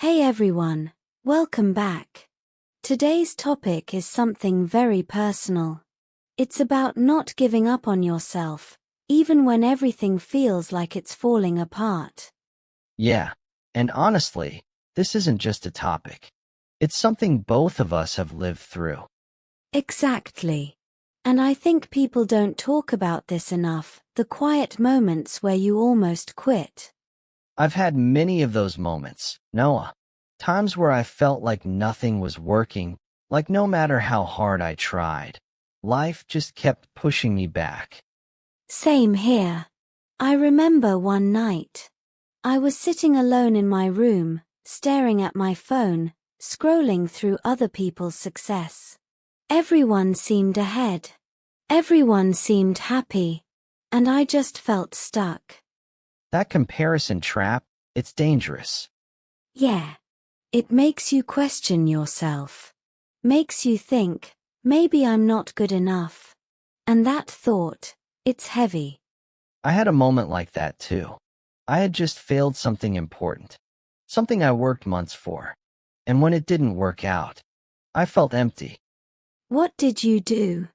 Hey everyone, welcome back. Today's topic is something very personal. It's about not giving up on yourself, even when everything feels like it's falling apart. Yeah, and honestly, this isn't just a topic. It's something both of us have lived through. Exactly. And I think people don't talk about this enough, the quiet moments where you almost quit. I've had many of those moments, Noah. Times where I felt like nothing was working, like no matter how hard I tried, life just kept pushing me back. Same here. I remember one night. I was sitting alone in my room, staring at my phone, scrolling through other people's success. Everyone seemed ahead. Everyone seemed happy. And I just felt stuck. That comparison trap, it's dangerous. Yeah. It makes you question yourself. Makes you think, maybe I'm not good enough. And that thought, it's heavy. I had a moment like that too. I had just failed something important, something I worked months for. And when it didn't work out, I felt empty. What did you do?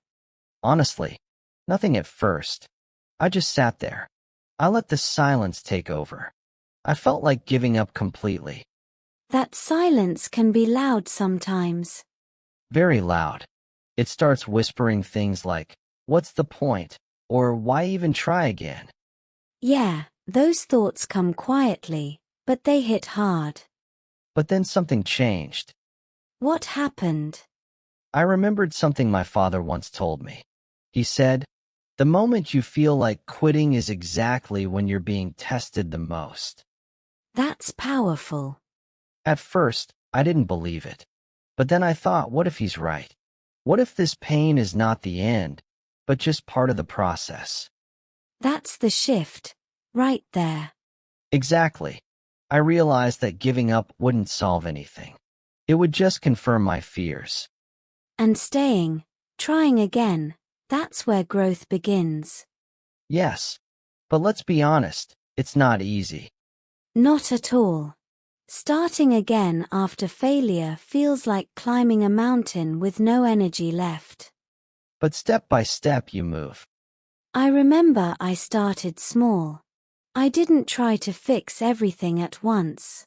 Honestly, nothing at first. I just sat there. I let the silence take over. I felt like giving up completely. That silence can be loud sometimes. Very loud. It starts whispering things like, "What's the point?" Or "Why even try again?" Yeah, those thoughts come quietly, but they hit hard. But then something changed. What happened? I remembered something my father once told me. He said, "The moment you feel like quitting is exactly when you're being tested the most." That's powerful. At first, I didn't believe it. But then I thought, what if he's right? What if this pain is not the end, but just part of the process? That's the shift. Right there. Exactly. I realized that giving up wouldn't solve anything. It would just confirm my fears. And staying, trying again, that's where growth begins. Yes, but let's be honest, it's not easy. Not at all. Starting again after failure feels like climbing a mountain with no energy left. But step by step you move. I remember I started small. I didn't try to fix everything at once.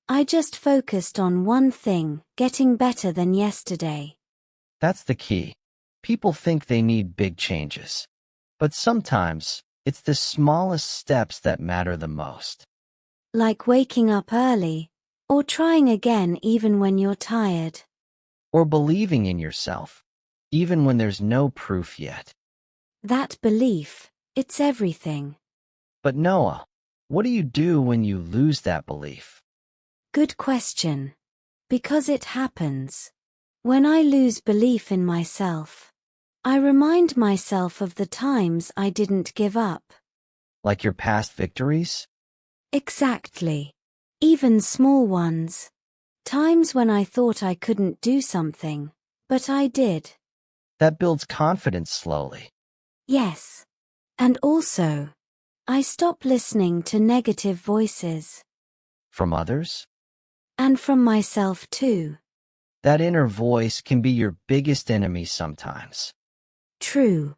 I just focused on one thing, getting better than yesterday. That's the key. People think they need big changes. But sometimes, it's the smallest steps that matter the most. Like waking up early, or trying again even when you're tired. Or believing in yourself, even when there's no proof yet. That belief, it's everything. But Noah, what do you do when you lose that belief? Good question. Because it happens. When I lose belief in myself, I remind myself of the times I didn't give up. Like your past victories? Exactly. Even small ones. Times when I thought I couldn't do something, but I did. That builds confidence slowly. Yes. And also, I stop listening to negative voices. From others? And from myself too. That inner voice can be your biggest enemy sometimes. True.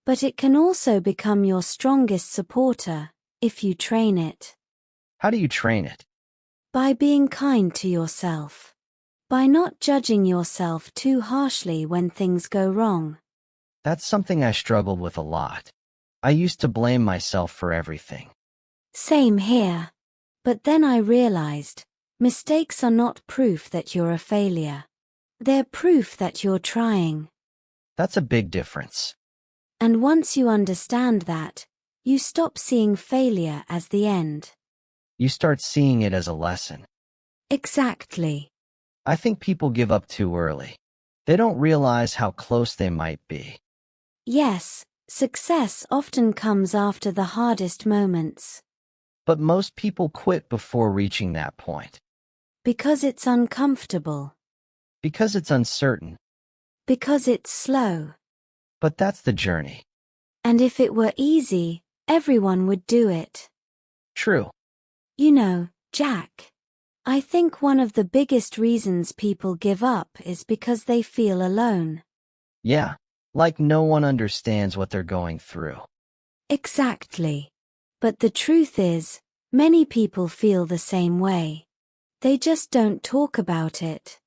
But it can also become your strongest supporter, if you train it. How do you train it? By being kind to yourself. By not judging yourself too harshly when things go wrong. That's something I struggled with a lot. I used to blame myself for everything. Same here. But then I realized, mistakes are not proof that you're a failure. They're proof that you're trying. That's a big difference. And once you understand that, you stop seeing failure as the end. You start seeing it as a lesson. Exactly. I think people give up too early. They don't realize how close they might be. Yes, success often comes after the hardest moments. But most people quit before reaching that point. Because it's uncomfortable. Because it's uncertain. Because it's slow. But that's the journey. And if it were easy, everyone would do it. True. You know, Jack, I think one of the biggest reasons people give up is because they feel alone. Yeah, like no one understands what they're going through. Exactly. But the truth is, many people feel the same way. They just don't talk about it.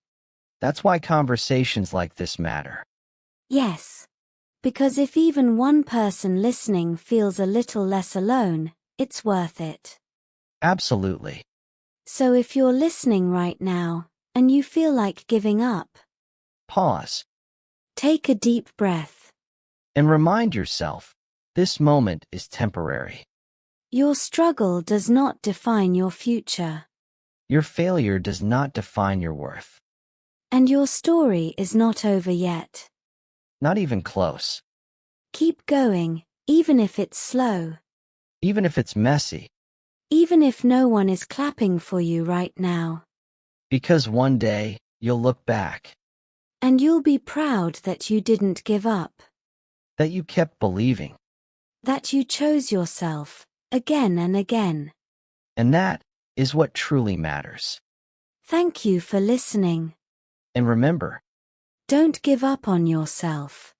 That's why conversations like this matter. Yes. Because if even one person listening feels a little less alone, it's worth it. Absolutely. So if you're listening right now, and you feel like giving up, Pause take a deep breath. and remind yourself this moment is temporary. Your struggle does not define your future. Your failure does not define your worth. And your story is not over yet. Not even close. Keep going, even if it's slow. Even if it's messy. Even if no one is clapping for you right now. Because one day, you'll look back. And you'll be proud that you didn't give up. That you kept believing. That you chose yourself, again and again. And that is what truly matters. Thank you for listening. And remember, Don't give up on yourself.